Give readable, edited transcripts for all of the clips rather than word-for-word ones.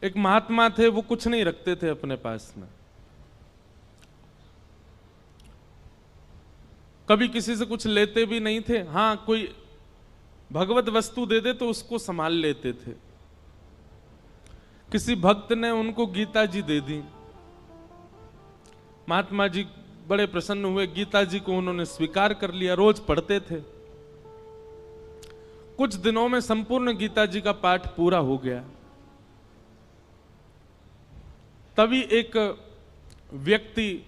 एक महात्मा थे, वो कुछ नहीं रखते थे अपने पास में, कभी किसी से कुछ लेते भी नहीं थे। हां, कोई भगवत वस्तु दे दे तो उसको संभाल लेते थे। किसी भक्त ने उनको गीता जी दे दी। महात्मा जी बड़े प्रसन्न हुए, गीता जी को उन्होंने स्वीकार कर लिया, रोज पढ़ते थे। कुछ दिनों में संपूर्ण गीता जी का पाठ पूरा हो गया। तभी एक व्यक्ति,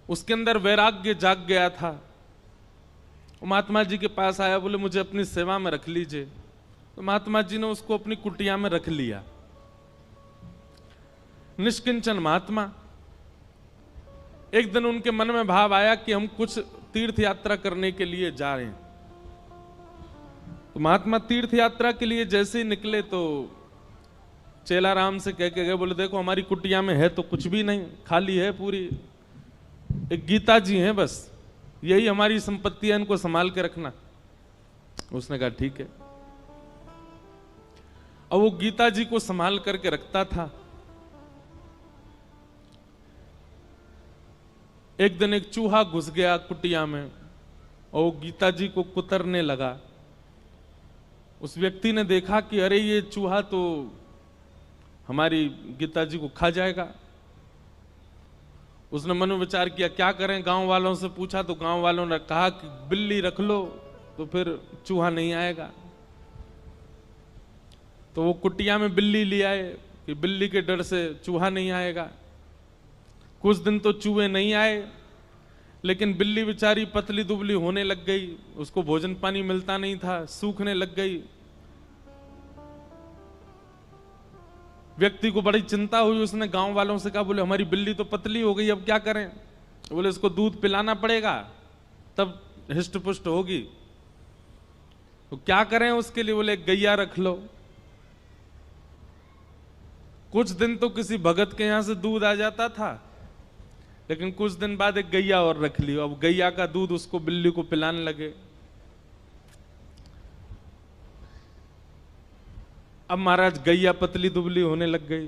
उसके अंदर वैराग्य जाग गया था, वो महात्मा जी के पास आया, बोले मुझे अपनी सेवा में रख लीजिए। तो महात्मा जी ने उसको अपनी कुटिया में रख लिया। निष्किंचन महात्मा। एक दिन उनके मन में भाव आया कि हम कुछ तीर्थ यात्रा करने के लिए जा रहे हैं। तो महात्मा तीर्थ यात्रा के लिए जैसे ही निकले तो चेला राम से कह के गए, बोले देखो हमारी कुटिया में है तो कुछ भी नहीं, खाली है पूरी, एक गीता जी हैं बस, यही हमारी संपत्ति है, इनको संभाल के रखना। उसने कहा ठीक है। और वो गीता जी को संभाल करके रखता था। एक दिन एक चूहा घुस गया कुटिया में और वो गीता जी को कुतरने लगा। उस व्यक्ति ने देखा कि अरे ये चूहा तो हमारी गीता जी को खा जाएगा। उसने मन में विचार किया क्या करें, गांव वालों से पूछा तो गांव वालों ने कहा कि बिल्ली रख लो तो फिर चूहा नहीं आएगा। तो वो कुटिया में बिल्ली ले आए कि बिल्ली के डर से चूहा नहीं आएगा। कुछ दिन तो चूहे नहीं आए, लेकिन बिल्ली बेचारी पतली दुबली होने लग गई, उसको भोजन पानी मिलता नहीं था, सूखने लग गई। व्यक्ति को बड़ी चिंता हुई। उसने गांव वालों से कहा, बोले हमारी बिल्ली तो पतली हो गई, अब क्या करें? बोले इसको दूध पिलाना पड़ेगा तब हिष्ट पुष्ट होगी। तो क्या करें उसके लिए? बोले गैया रख लो। कुछ दिन तो किसी भगत के यहां से दूध आ जाता था, लेकिन कुछ दिन बाद एक गैया और रख ली। अब गैया का दूध उसको बिल्ली को पिलाने लगे। अब महाराज गैया पतली दुबली होने लग गई।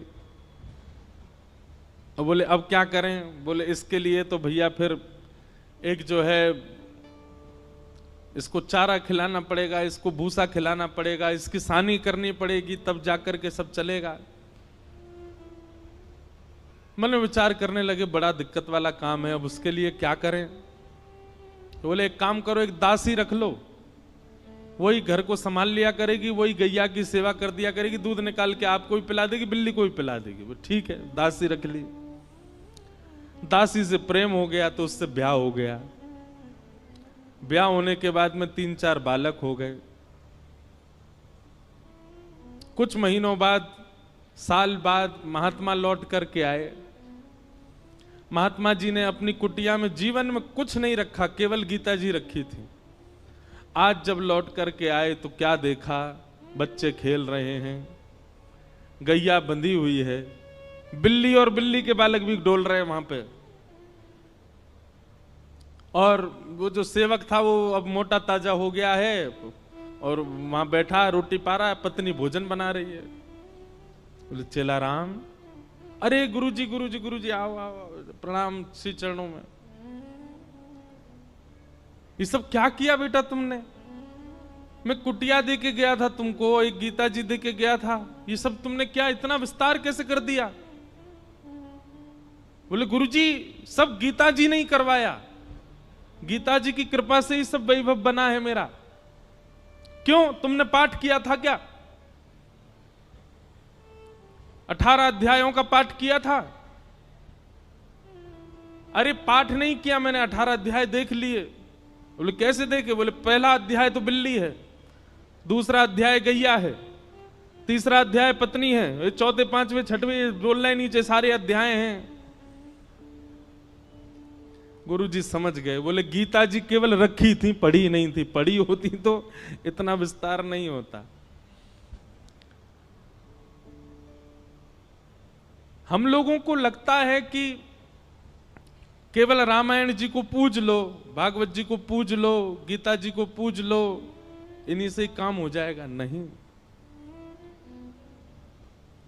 अब बोले अब क्या करें? बोले इसके लिए तो भैया फिर एक जो है इसको चारा खिलाना पड़ेगा, इसको भूसा खिलाना पड़ेगा, इसकी सानी करनी पड़ेगी, तब जाकर के सब चलेगा। मन में विचार करने लगे बड़ा दिक्कत वाला काम है, अब उसके लिए क्या करें? तो बोले एक काम करो, एक दासी रख लो, वही घर को संभाल लिया करेगी, वही गैया की सेवा कर दिया करेगी, दूध निकाल के आपको भी पिला देगी, बिल्ली को भी पिला देगी। वो ठीक है, दासी रख ली। दासी से प्रेम हो गया तो उससे ब्याह हो गया। ब्याह होने के बाद में 3-4 बालक हो गए। कुछ महीनों बाद, साल बाद महात्मा लौट करके आए। महात्मा जी ने अपनी कुटिया में जीवन में कुछ नहीं रखा, केवल गीता जी रखी थी। आज जब लौट करके आए तो क्या देखा? बच्चे खेल रहे हैं, गैया बंधी हुई है, बिल्ली और बिल्ली के बालक भी डोल रहे हैं वहां पे। और वो जो सेवक था वो अब मोटा ताजा हो गया है और वहां बैठा रोटी पा रहा है, पत्नी भोजन बना रही है। बोले चेला राम, अरे गुरुजी गुरुजी गुरुजी आओ आओ, प्रणाम श्री चरणों में। ये सब क्या किया बेटा तुमने? मैं कुटिया दे के गया था तुमको, एक गीता जी दे के गया था, ये सब तुमने क्या इतना विस्तार कैसे कर दिया? बोले गुरुजी सब गीता जी ने ही करवाया, गीता जी की कृपा से ही सब वैभव बना है मेरा। क्यों, तुमने पाठ किया था क्या? 18 अध्यायों का पाठ किया था? अरे पाठ नहीं किया मैंने, 18 अध्याय देख लिए। बोले कैसे देखे? बोले पहला अध्याय तो बिल्ली है, दूसरा अध्याय गैया है, तीसरा अध्याय पत्नी है, चौथे पांचवें छठवें बोल रहे नीचे सारे अध्याय हैं। गुरुजी समझ गए। बोले गीता जी केवल रखी थी, पढ़ी नहीं थी, पढ़ी होती तो इतना विस्तार नहीं होता। हम लोगों को लगता है कि केवल रामायण जी को पूज लो, भागवत जी को पूज लो, गीता जी को पूज लो, इन्हीं से काम हो जाएगा। नहीं,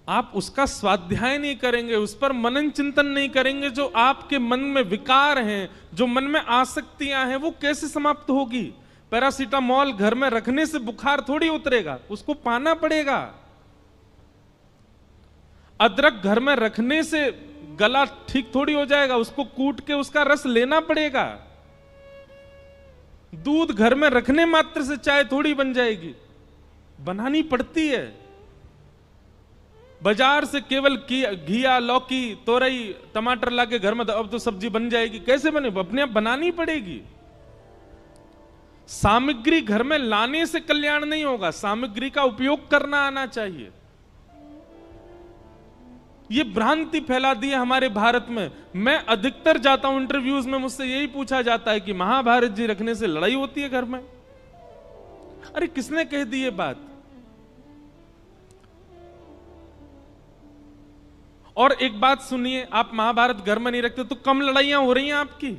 आप उसका स्वाध्याय नहीं करेंगे, उस पर मनन चिंतन नहीं करेंगे, जो आपके मन में विकार हैं, जो मन में आसक्तियां हैं, वो कैसे समाप्त होगी? पैरासीटामोल घर में रखने से बुखार थोड़ी उतरेगा, उसको पाना पड़ेगा। अदरक घर में रखने से गला ठीक थोड़ी हो जाएगा, उसको कूट के उसका रस लेना पड़ेगा। दूध घर में रखने मात्र से चाय थोड़ी बन जाएगी, बनानी पड़ती है। बाजार से केवल घिया, लौकी, तोरई, टमाटर लाके घर में अब तो सब्जी बन जाएगी, कैसे बने? अपने आप बनानी पड़ेगी। सामग्री घर में लाने से कल्याण नहीं होगा, सामग्री का उपयोग करना आना चाहिए। ये भ्रांति फैला दी है हमारे भारत में। मैं अधिकतर जाता हूं इंटरव्यूज में, मुझसे यही पूछा जाता है कि महाभारत जी रखने से लड़ाई होती है घर में। अरे किसने कह दी ये बात? और एक बात सुनिए, आप महाभारत घर में नहीं रखते तो कम लड़ाइयां हो रही हैं आपकी।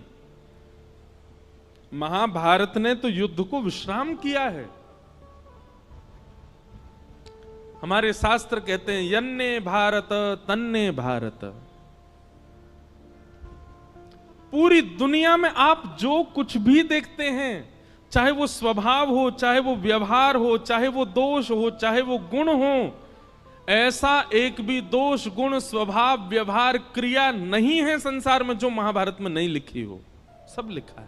महाभारत ने तो युद्ध को विश्राम किया है। हमारे शास्त्र कहते हैं यन्ने भारत तन्ने भारत। पूरी दुनिया में आप जो कुछ भी देखते हैं, चाहे वो स्वभाव हो, चाहे वो व्यवहार हो, चाहे वो दोष हो, चाहे वो गुण हो, ऐसा एक भी दोष, गुण, स्वभाव, व्यवहार, क्रिया नहीं है संसार में जो महाभारत में नहीं लिखी हो। सब लिखा है।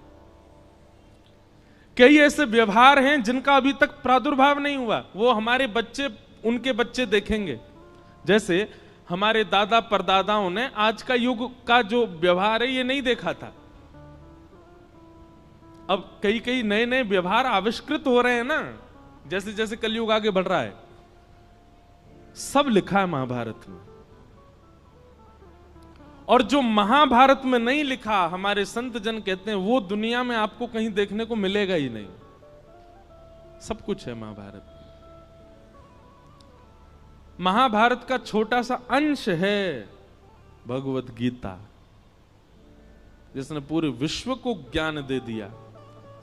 कई ऐसे व्यवहार हैं जिनका अभी तक प्रादुर्भाव नहीं हुआ, वो हमारे बच्चे, उनके बच्चे देखेंगे। जैसे हमारे दादा परदादाओं ने आज का युग का जो व्यवहार है ये नहीं देखा था। अब कई कई नए नए व्यवहार आविष्कृत हो रहे हैं ना, जैसे जैसे कलयुग आगे बढ़ रहा है। सब लिखा है महाभारत में। और जो महाभारत में नहीं लिखा, हमारे संत जन कहते हैं वो दुनिया में आपको कहीं देखने को मिलेगा ही नहीं। सब कुछ है महाभारत में। महाभारत का छोटा सा अंश है भगवत गीता, जिसने पूरे विश्व को ज्ञान दे दिया।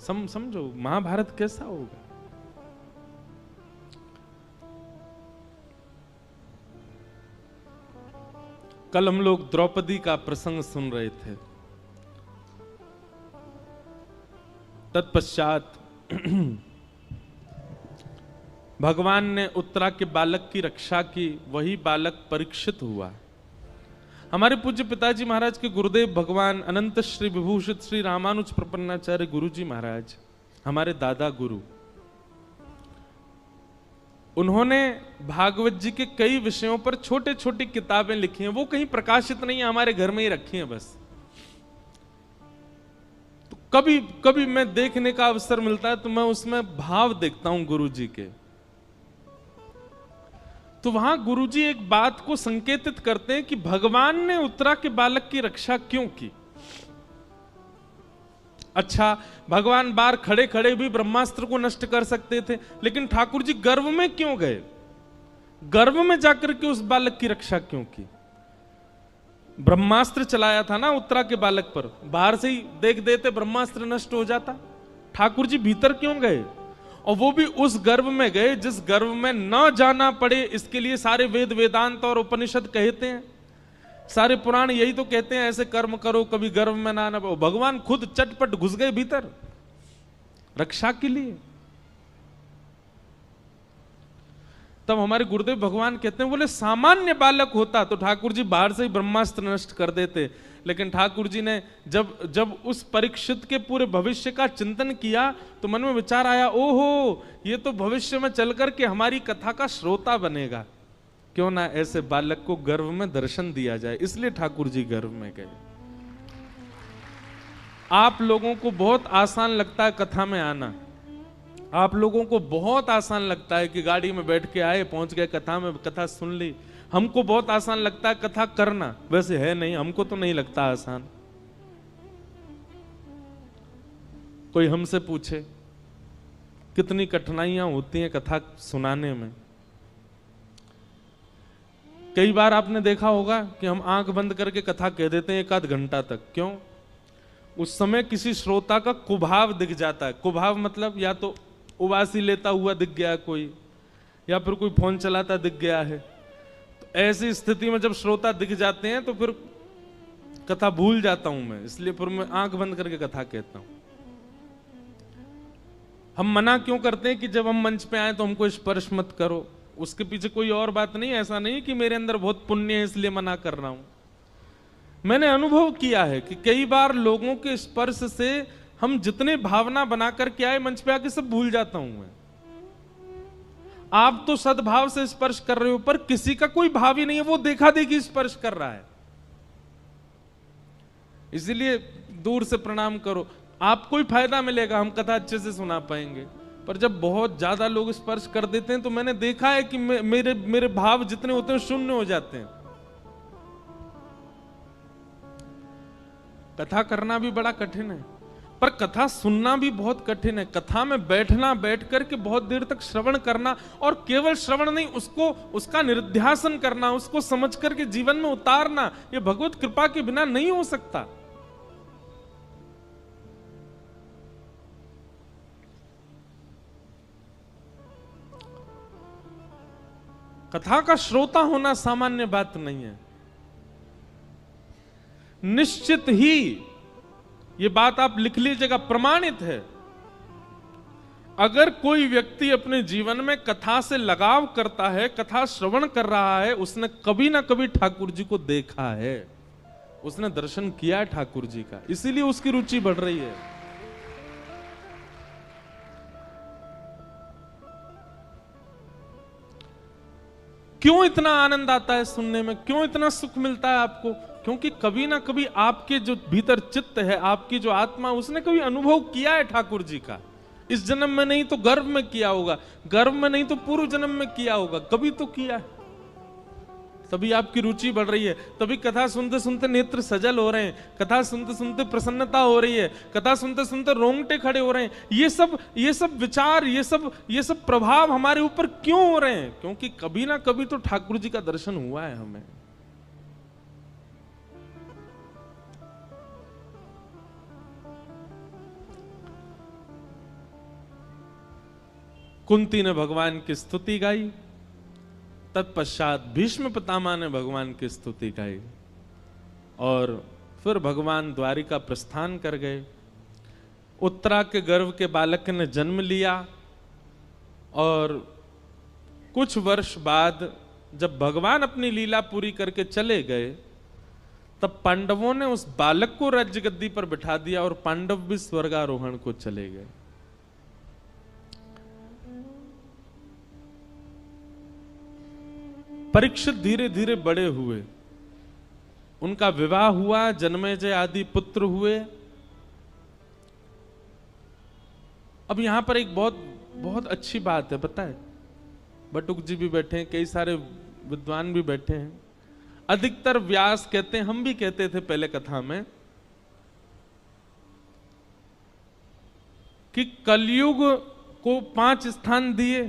समझो महाभारत कैसा होगा। कल हम लोग द्रौपदी का प्रसंग सुन रहे थे। तत्पश्चात भगवान ने उत्तरा के बालक की रक्षा की। वही बालक परीक्षित हुआ। हमारे पूज्य पिताजी महाराज के गुरुदेव भगवान अनंत श्री विभूषित श्री रामानुज प्रपन्नाचार्य गुरु जी महाराज, हमारे दादा गुरु, उन्होंने भागवत जी के कई विषयों पर छोटे छोटी किताबें लिखी हैं। वो कहीं प्रकाशित नहीं है, हमारे घर में ही रखी हैं बस। तो कभी कभी मैं देखने का अवसर मिलता है तो मैं उसमें भाव देखता हूं गुरु जी के। तो वहां गुरुजी एक बात को संकेतित करते हैं कि भगवान ने उत्तरा के बालक की रक्षा क्यों की। अच्छा, भगवान बाहर खड़े खड़े भी ब्रह्मास्त्र को नष्ट कर सकते थे, लेकिन ठाकुर जी गर्भ में क्यों गए? गर्भ में जाकर के उस बालक की रक्षा क्यों की? ब्रह्मास्त्र चलाया था ना उत्तरा के बालक पर, बाहर से ही देख देते ब्रह्मास्त्र नष्ट हो जाता। ठाकुर जी भीतर क्यों गए? और वो भी उस गर्भ में गए जिस गर्भ में न जाना पड़े। इसके लिए सारे वेद, वेदांत और उपनिषद कहते हैं, सारे पुराण यही तो कहते हैं, ऐसे कर्म करो कभी गर्भ में ना पड़ो। भगवान खुद चटपट घुस गए भीतर रक्षा के लिए। तब हमारे गुरुदेव भगवान कहते हैं, बोले सामान्य बालक होता तो ठाकुर जी बाहर से ही ब्रह्मास्त्र नष्ट कर देते, लेकिन ठाकुर जी ने जब उस परीक्षित के पूरे भविष्य का चिंतन किया तो मन में विचार आया, ओहो ये तो भविष्य में चल करके हमारी कथा का श्रोता बनेगा, क्यों ना ऐसे बालक को गर्भ में दर्शन दिया जाए। इसलिए ठाकुर जी गर्भ में गए। आप लोगों को बहुत आसान लगता है कथा में आना, आप लोगों को बहुत आसान लगता है कि गाड़ी में बैठ के आए, पहुंच गए कथा में, कथा सुन ली। हमको बहुत आसान लगता है कथा करना, वैसे है नहीं, हमको तो नहीं लगता आसान। कोई हमसे पूछे कितनी कठिनाइयां होती हैं कथा सुनाने में। कई बार आपने देखा होगा कि हम आंख बंद करके कथा कह देते हैं एक आध घंटा तक। क्यों? उस समय किसी श्रोता का कुभाव दिख जाता है। कुभाव मतलब या तो उबासी लेता हुआ दिख गया कोई, या फिर कोई फोन चलाता दिख गया है। तो ऐसी स्थिति में जब श्रोता दिख जाते हैं तो फिर कथा भूल जाता हूं मैं, इसलिए फिर मैं आंख बंद करके कथा कहता हूं। हम मना क्यों करते हैं कि जब हम मंच पे आए तो हमको स्पर्श मत करो, उसके पीछे कोई और बात नहीं। ऐसा नहीं कि मेरे अंदर बहुत पुण्य है इसलिए मना कर रहा हूं। मैंने अनुभव किया है कि कई बार लोगों के स्पर्श से हम जितने भावना बना करके आए मंच पे आके सब भूल जाता हूं मैं। आप तो सद्भाव से स्पर्श कर रहे हो, पर किसी का कोई भाव ही नहीं है, वो देखा देखी स्पर्श कर रहा है। इसलिए दूर से प्रणाम करो, आपको ही फायदा मिलेगा, हम कथा अच्छे से सुना पाएंगे। पर जब बहुत ज्यादा लोग स्पर्श कर देते हैं तो मैंने देखा है कि मेरे भाव जितने होते हैं शून्य हो जाते हैं। कथा करना भी बड़ा कठिन है, पर कथा सुनना भी बहुत कठिन है। कथा में बैठना, बैठ करके बहुत देर तक श्रवण करना, और केवल श्रवण नहीं, उसका निरुध्यासन करना, उसको समझ करके जीवन में उतारना, ये भगवत कृपा के बिना नहीं हो सकता। कथा का श्रोता होना सामान्य बात नहीं है। निश्चित ही ये बात आप लिख लीजिएगा, प्रमाणित है। अगर कोई व्यक्ति अपने जीवन में कथा से लगाव करता है, कथा श्रवण कर रहा है, उसने कभी ना कभी ठाकुर जी को देखा है, उसने दर्शन किया है ठाकुर जी का, इसीलिए उसकी रुचि बढ़ रही है। क्यों इतना आनंद आता है सुनने में, क्यों इतना सुख मिलता है आपको? क्योंकि कभी ना कभी आपके जो भीतर चित्त है, आपकी जो आत्मा, उसने कभी अनुभव किया है ठाकुर जी का। इस जन्म में नहीं तो गर्भ में किया होगा, गर्भ में नहीं तो पूर्व जन्म में किया होगा, कभी तो किया है। तभी आपकी रुचि बढ़ रही है, तभी कथा सुनते सुनते नेत्र सजल हो रहे हैं, कथा सुनते सुनते प्रसन्नता हो रही है, कथा सुनते सुनते रोंगटे खड़े हो रहे हैं। ये सब विचार, ये सब प्रभाव हमारे ऊपर क्यों हो रहे हैं? क्योंकि कभी ना कभी तो ठाकुर जी का दर्शन हुआ है हमें। कुंती ने भगवान की स्तुति गाई, तत्पश्चात भीष्म पितामह ने भगवान की स्तुति गाई, और फिर भगवान द्वारिका प्रस्थान कर गए। उत्तरा के गर्भ के बालक ने जन्म लिया, और कुछ वर्ष बाद जब भगवान अपनी लीला पूरी करके चले गए, तब पांडवों ने उस बालक को राज्य गद्दी पर बिठा दिया, और पांडव भी स्वर्गारोहण को चले गए। परीक्षित धीरे धीरे बड़े हुए, उनका विवाह हुआ, जन्मेजय आदि पुत्र हुए। अब यहां पर एक बहुत बहुत अच्छी बात है, पता है? बटुक जी भी बैठे हैं, कई सारे विद्वान भी बैठे हैं। अधिकतर व्यास कहते हैं, हम भी कहते थे पहले कथा में, कि कलयुग को 5 स्थान दिए,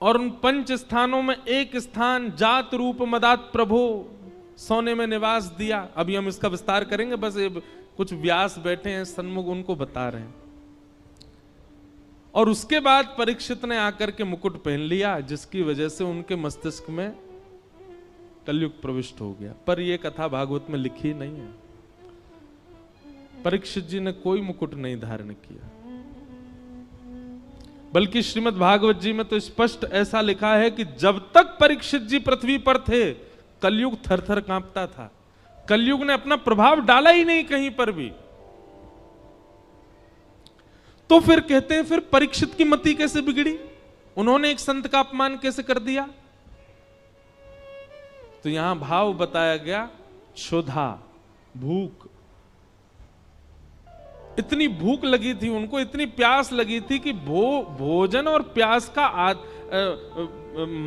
और उन 5 स्थानों में एक स्थान जात रूप मदात प्रभो सोने में निवास दिया। अभी हम इसका विस्तार करेंगे, बस ये कुछ व्यास बैठे हैं सन्मुख, उनको बता रहे हैं। और उसके बाद परीक्षित ने आकर के मुकुट पहन लिया, जिसकी वजह से उनके मस्तिष्क में कलयुग प्रविष्ट हो गया। पर यह कथा भागवत में लिखी नहीं है। परीक्षित जी ने कोई मुकुट नहीं धारण किया, बल्कि श्रीमद् भागवत जी में तो स्पष्ट ऐसा लिखा है कि जब तक परीक्षित जी पृथ्वी पर थे, कलयुग थरथर कांपता था। कलयुग ने अपना प्रभाव डाला ही नहीं कहीं पर भी। तो फिर कहते हैं, फिर परीक्षित की मति कैसे बिगड़ी? उन्होंने एक संत का अपमान कैसे कर दिया? तो यहां भाव बताया गया, क्षुधा, भूख। इतनी भूख लगी थी उनको, इतनी प्यास लगी थी कि भोजन और प्यास का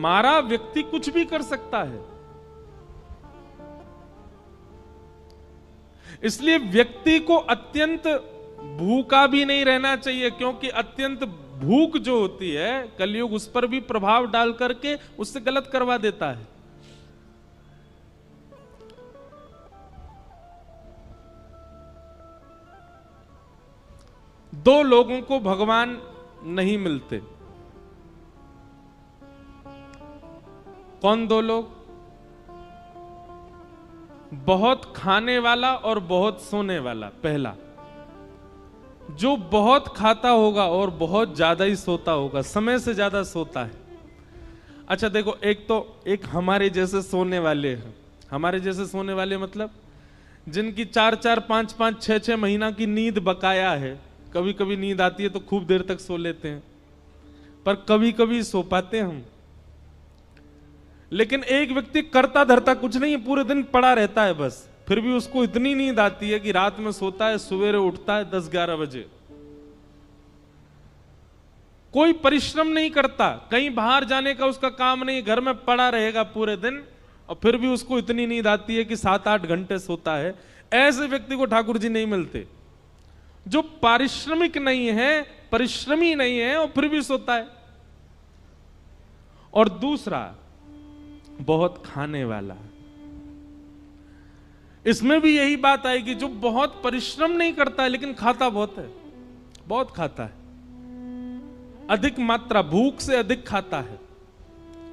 मारा व्यक्ति कुछ भी कर सकता है। इसलिए व्यक्ति को अत्यंत भूखा भी नहीं रहना चाहिए, क्योंकि अत्यंत भूख जो होती है, कलयुग उस पर भी प्रभाव डाल करके उससे गलत करवा देता है। दो लोगों को भगवान नहीं मिलते, कौन दो लोग? बहुत खाने वाला और बहुत सोने वाला। पहला, जो बहुत खाता होगा और बहुत ज्यादा ही सोता होगा, समय से ज्यादा सोता है। अच्छा देखो, एक हमारे जैसे सोने वाले हैं। हमारे जैसे सोने वाले मतलब जिनकी 4-4, 5-5, 6-6 महीना की नींद बकाया है। कभी कभी नींद आती है तो खूब देर तक सो लेते हैं, पर कभी कभी सो पाते हैं हम। लेकिन एक व्यक्ति करता धरता कुछ नहीं, पूरे दिन पड़ा रहता है बस, फिर भी उसको इतनी नींद आती है कि रात में सोता है, सवेरे उठता है 10-11 बजे। कोई परिश्रम नहीं करता, कहीं बाहर जाने का उसका काम नहीं, घर में पड़ा रहेगा पूरे दिन, और फिर भी उसको इतनी नींद आती है कि 7-8 घंटे सोता है। ऐसे व्यक्ति को ठाकुर जी नहीं मिलते, जो पारिश्रमिक नहीं है, परिश्रमी नहीं है और फिर भी सोता है। और दूसरा, बहुत खाने वाला। इसमें भी यही बात आएगी, जो बहुत परिश्रम नहीं करता है लेकिन खाता बहुत है, बहुत खाता है, अधिक मात्रा, भूख से अधिक खाता है।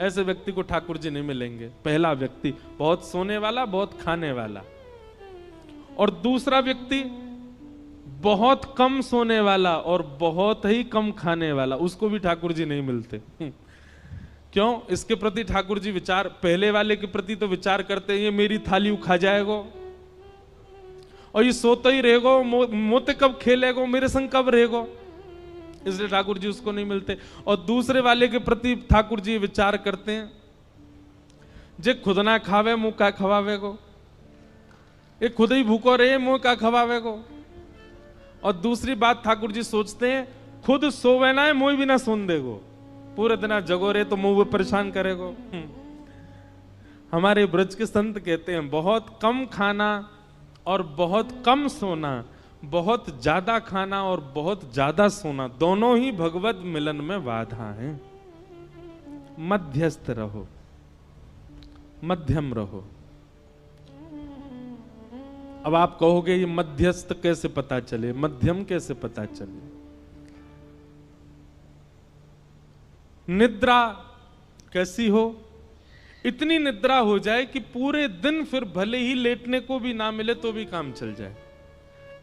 ऐसे व्यक्ति को ठाकुर जी नहीं मिलेंगे। पहला व्यक्ति बहुत सोने वाला, बहुत खाने वाला। और दूसरा व्यक्ति बहुत कम सोने वाला और बहुत ही कम खाने वाला, उसको भी ठाकुर जी नहीं मिलते। क्यों? इसके प्रति ठाकुर जी विचार, पहले वाले के प्रति तो विचार करते हैं, ये मेरी थाली खा जाएगो और ये सोता ही रहेगो, मोते कब खेलेगो, मेरे संग कब रहेगो, इसलिए ठाकुर जी उसको नहीं मिलते। और दूसरे वाले के प्रति ठाकुर जी विचार करते हैं, जे खुद ना खावे मुंह का खवावेगो, ये खुद ही भूखो रहे मुंह का खवावेगो। और दूसरी बात ठाकुर जी सोचते हैं, खुद सोवे ना है मुंह भी ना सुन देगो, पूरे दिन जगो रहे तो मुंह परेशान करेगो। हमारे ब्रज के संत कहते हैं, बहुत कम खाना और बहुत कम सोना, बहुत ज्यादा खाना और बहुत ज्यादा सोना, दोनों ही भगवत मिलन में बाधा हैं। मध्यस्थ रहो, मध्यम रहो। अब आप कहोगे ये मध्यस्थ कैसे पता चले, मध्यम कैसे पता चले? निद्रा कैसी हो? इतनी निद्रा हो जाए कि पूरे दिन फिर भले ही लेटने को भी ना मिले तो भी काम चल जाए,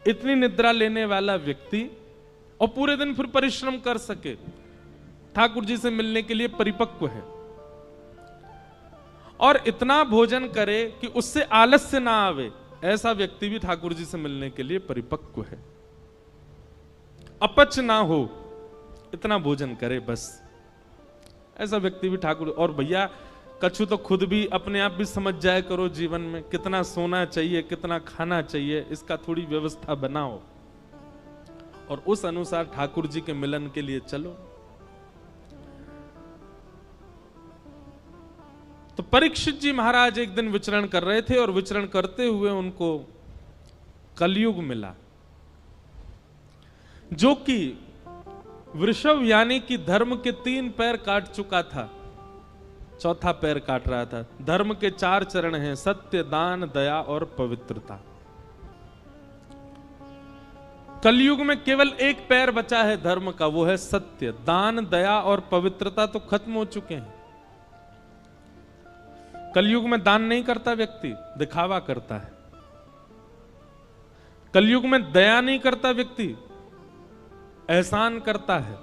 इतनी निद्रा लेने वाला व्यक्ति, और पूरे दिन फिर परिश्रम कर सके, ठाकुर जी से मिलने के लिए परिपक्व है। और इतना भोजन करे कि उससे आलस्य ना आवे, ऐसा व्यक्ति भी ठाकुर जी से मिलने के लिए परिपक्व है। अपच ना हो, इतना भोजन करे बस, ऐसा व्यक्ति भी ठाकुर। और भैया कछु तो खुद भी अपने आप भी समझ जाए करो, जीवन में कितना सोना चाहिए, कितना खाना चाहिए, इसका थोड़ी व्यवस्था बनाओ और उस अनुसार ठाकुर जी के मिलन के लिए चलो। तो परीक्षित जी महाराज एक दिन विचरण कर रहे थे और विचरण करते हुए उनको कलयुग मिला, जो कि वृषभ यानी कि धर्म के 3 पैर काट चुका था, चौथा पैर काट रहा था। धर्म के 4 चरण हैं, सत्य, दान, दया और पवित्रता। कलयुग में केवल 1 पैर बचा है धर्म का, वो है सत्य। दान, दया और पवित्रता तो खत्म हो चुके हैं। कलयुग में दान नहीं करता व्यक्ति, दिखावा करता है। कलयुग में दया नहीं करता व्यक्ति, एहसान करता है।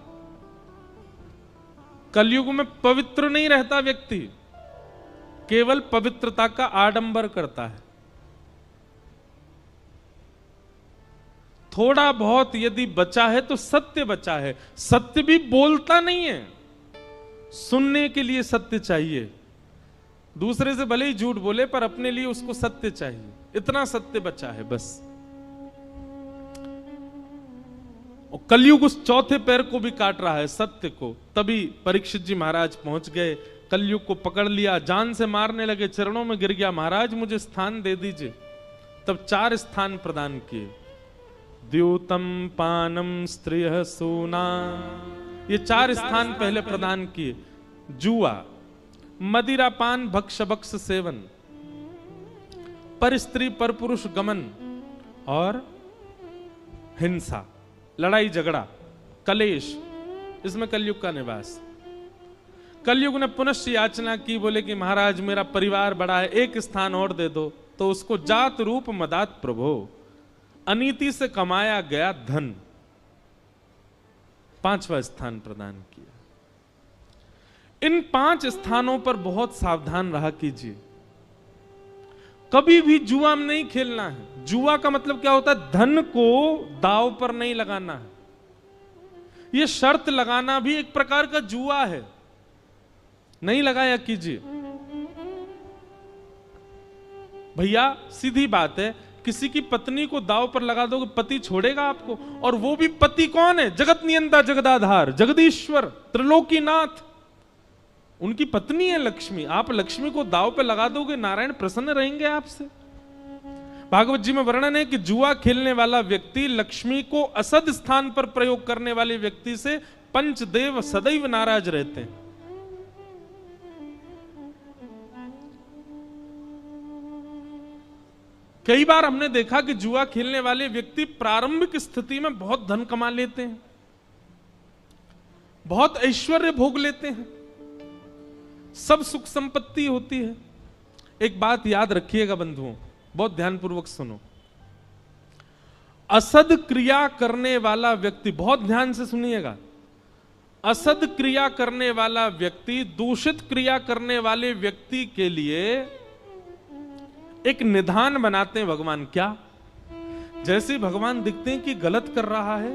कलयुग में पवित्र नहीं रहता व्यक्ति, केवल पवित्रता का आडंबर करता है। थोड़ा बहुत यदि बचा है तो सत्य बचा है। सत्य भी बोलता नहीं है, सुनने के लिए सत्य चाहिए। दूसरे से भले ही झूठ बोले पर अपने लिए उसको सत्य चाहिए, इतना सत्य बचा है बस। और कलयुग उस चौथे पैर को भी काट रहा है, सत्य को। तभी परीक्षित जी महाराज पहुंच गए, कलयुग को पकड़ लिया, जान से मारने लगे, चरणों में गिर गया, महाराज मुझे स्थान दे दीजिए। तब 4 स्थान प्रदान किए, द्यूतम, पानम, स्त्रिय, सूना, ये 4 स्थान पहले प्रदान किए। जुआ, मदिरा पान, भक्ष भक्ष सेवन, पर स्त्री पर पुरुष गमन और हिंसा, लड़ाई झगड़ा, कलेश, इसमें कलयुग का निवास। कलयुग ने पुनश्च याचना की, बोले कि महाराज मेरा परिवार बड़ा है, एक स्थान और दे दो। तो उसको जात रूप मदात प्रभो, अनीति से कमाया गया धन, 5वां स्थान प्रदान किया। इन 5 स्थानों पर बहुत सावधान रहा कीजिए। कभी भी जुआ में नहीं खेलना है। जुआ का मतलब क्या होता है? धन को दांव पर नहीं लगाना है। यह शर्त लगाना भी एक प्रकार का जुआ है, नहीं लगाया कीजिए। भैया सीधी बात है, किसी की पत्नी को दांव पर लगा दोगे, पति छोड़ेगा आपको? और वो भी पति कौन है? जगत नियंता, जगदाधार, जगदीश्वर, त्रिलोकीनाथ, उनकी पत्नी है लक्ष्मी। आप लक्ष्मी को दांव पे लगा दोगे, नारायण प्रसन्न रहेंगे आपसे। भागवत जी में वर्णन है कि जुआ खेलने वाला व्यक्ति लक्ष्मी को असद स्थान पर प्रयोग करने वाले व्यक्ति से पंचदेव सदैव नाराज रहते हैं। कई बार हमने देखा कि जुआ खेलने वाले व्यक्ति प्रारंभिक स्थिति में बहुत धन कमा लेते हैं, बहुत ऐश्वर्य भोग लेते हैं, सब सुख संपत्ति होती है। एक बात याद रखिएगा बंधुओं, बहुत ध्यानपूर्वक सुनो। असद क्रिया करने वाला व्यक्ति, बहुत ध्यान से सुनिएगा, असद क्रिया करने वाला व्यक्ति दूषित क्रिया करने वाले व्यक्ति के लिए एक निधान बनाते हैं भगवान। क्या? जैसे भगवान दिखते हैं कि गलत कर रहा है,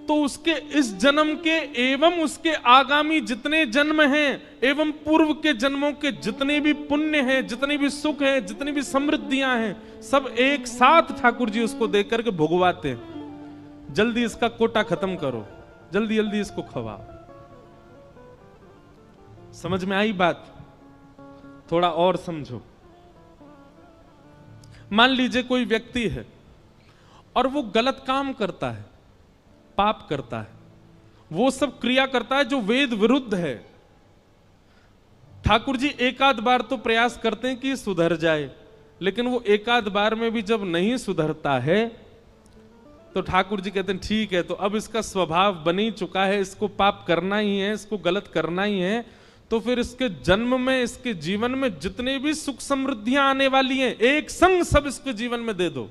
तो उसके इस जन्म के एवं उसके आगामी जितने जन्म हैं एवं पूर्व के जन्मों के जितने भी पुण्य हैं, जितने भी सुख हैं, जितनी भी समृद्धियां हैं, सब एक साथ ठाकुर जी उसको देख करके भुगवाते हैं। जल्दी इसका कोटा खत्म करो, जल्दी जल्दी इसको खवाओ। समझ में आई बात? थोड़ा और समझो। मान लीजिए कोई व्यक्ति है और वो गलत काम करता है, पाप करता है, वो सब क्रिया करता है जो वेद विरुद्ध है। ठाकुर जी एकाध बार तो प्रयास करते हैं कि सुधर जाए, लेकिन वो एकाध बार में भी जब नहीं सुधरता है तो ठाकुर जी कहते हैं ठीक है, तो अब इसका स्वभाव बन ही चुका है, इसको पाप करना ही है, इसको गलत करना ही है, तो फिर इसके जन्म में, इसके जीवन में जितने भी सुख समृद्धियां आने वाली हैं, एक संग सब इसके जीवन में दे दो।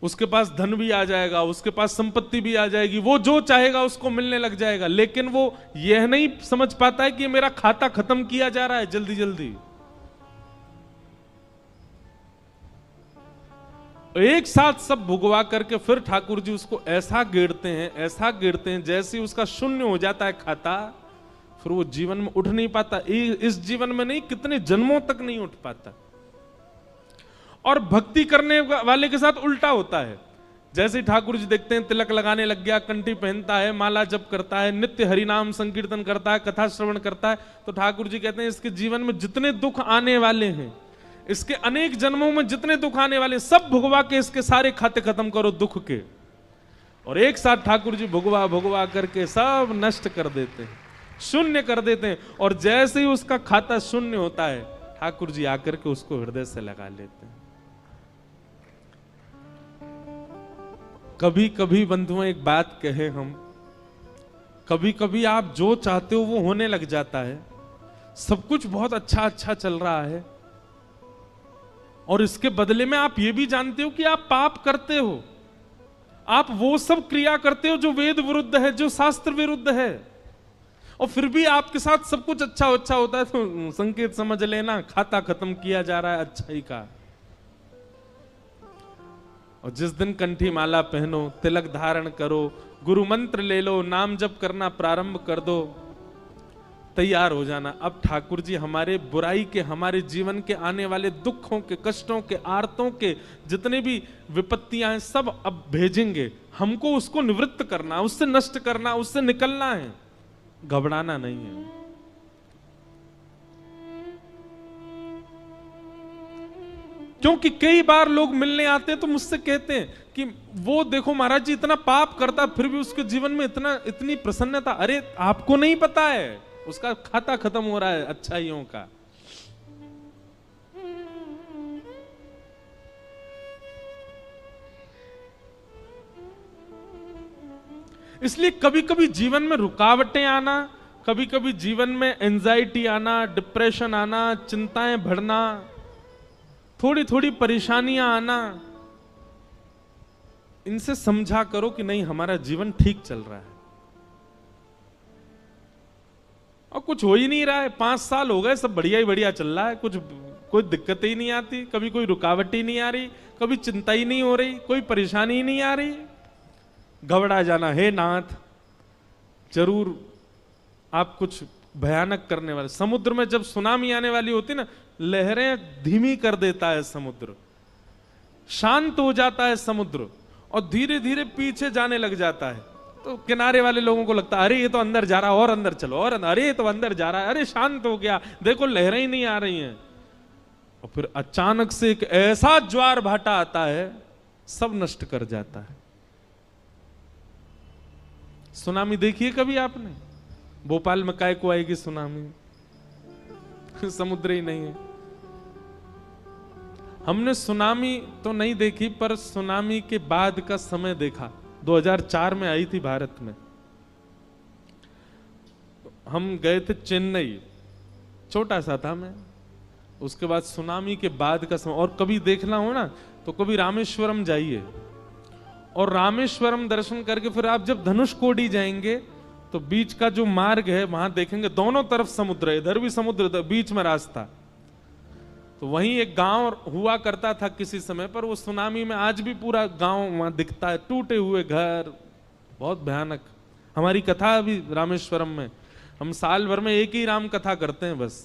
उसके पास धन भी आ जाएगा, उसके पास संपत्ति भी आ जाएगी, वो जो चाहेगा उसको मिलने लग जाएगा। लेकिन वो यह नहीं समझ पाता है कि मेरा खाता खत्म किया जा रहा है जल्दी जल्दी। एक साथ सब भुगवा करके फिर ठाकुर जी उसको ऐसा गिरते हैं, ऐसा गिरते हैं, जैसे उसका शून्य हो जाता है खाता, फिर वो जीवन में उठ नहीं पाता। इस जीवन में नहीं, कितने जन्मों तक नहीं उठ पाता। और भक्ति करने वाले के साथ उल्टा होता है। जैसे ठाकुर जी देखते हैं तिलक लगाने लग गया, कंठी पहनता है, माला जप करता है, नित्य हरिनाम संकीर्तन करता है, कथा श्रवण करता है, तो ठाकुर जी कहते हैं इसके जीवन में जितने दुख आने वाले हैं, इसके अनेक जन्मों में जितने दुख आने वाले, सब भुगवा के इसके सारे खाते खत्म करो दुख के। और एक साथ ठाकुर जी भुगवा भुगवा करके सब नष्ट कर देते हैं, शून्य कर देते हैं। और जैसे ही उसका खाता शून्य होता है, ठाकुर जी आकर के उसको हृदय से लगा लेते हैं। कभी कभी बंधुओं एक बात कहे हम, कभी कभी आप जो चाहते हो वो होने लग जाता है, सब कुछ बहुत अच्छा अच्छा चल रहा है, और इसके बदले में आप ये भी जानते हो कि आप पाप करते हो, आप वो सब क्रिया करते हो जो वेद विरुद्ध है, जो शास्त्र विरुद्ध है, और फिर भी आपके साथ सब कुछ अच्छा अच्छा होता है, तो संकेत समझ लेना खाता खत्म किया जा रहा है अच्छाई का। और जिस दिन कंठी माला पहनो, तिलक धारण करो, गुरु मंत्र ले लो, नाम जप करना प्रारंभ कर दो, तैयार हो जाना। अब ठाकुर जी हमारे बुराई के, हमारे जीवन के आने वाले दुखों के, कष्टों के, आर्तों के जितने भी विपत्तियां हैं सब अब भेजेंगे। हमको उसको निवृत्त करना, उससे नष्ट करना, उससे निकलना है, घबराना नहीं है। क्योंकि कई बार लोग मिलने आते हैं तो मुझसे कहते हैं कि वो देखो महाराज जी इतना पाप करता फिर भी उसके जीवन में इतनी प्रसन्नता। अरे आपको नहीं पता है, उसका खाता खत्म हो रहा है अच्छाइयों का। इसलिए कभी कभी जीवन में रुकावटें आना, कभी कभी जीवन में एंजाइटी आना, डिप्रेशन आना, चिंताएं बढ़ना, थोड़ी थोड़ी परेशानियां आना, इनसे समझा करो कि नहीं हमारा जीवन ठीक चल रहा है और कुछ हो ही नहीं रहा है। 5 साल हो गए, सब बढ़िया ही बढ़िया चल रहा है, कुछ कोई दिक्कत ही नहीं आती, कभी कोई रुकावट ही नहीं आ रही, कभी चिंता ही नहीं हो रही, कोई परेशानी ही नहीं आ रही। घबरा जाना, हे नाथ जरूर आप कुछ भयानक करने वाले। समुद्र में जब सुनामी आने वाली होती ना, लहरें धीमी कर देता है समुद्र, शांत हो जाता है समुद्र और धीरे धीरे पीछे जाने लग जाता है। तो किनारे वाले लोगों को लगता है अरे ये तो अंदर जा रहा, और अंदर चलो, और अरे ये तो अंदर जा रहा है, अरे शांत हो गया, देखो लहरें ही नहीं आ रही हैं। और फिर अचानक से एक ऐसा ज्वार भाटा आता है, सब नष्ट कर जाता है। सुनामी देखी है कभी आपने? भोपाल में काय को आएगी सुनामी, समुद्र ही नहीं है। हमने सुनामी तो नहीं देखी, पर सुनामी के बाद का समय देखा। 2004 में आई थी भारत में, हम गए थे चेन्नई, छोटा सा था मैं। उसके बाद सुनामी के बाद का समय, और कभी देखना हो ना तो कभी रामेश्वरम जाइए, और रामेश्वरम दर्शन करके फिर आप जब धनुषकोडी जाएंगे तो बीच का जो मार्ग है वहां देखेंगे दोनों तरफ समुद्र है, इधर भी समुद्र, बीच में रास्ता। तो वहीं एक गांव हुआ करता था किसी समय पर, वो सुनामी में आज भी पूरा गांव वहां दिखता है, टूटे हुए घर, बहुत भयानक। हमारी कथा अभी रामेश्वरम में, हम साल भर में एक ही राम कथा करते हैं बस।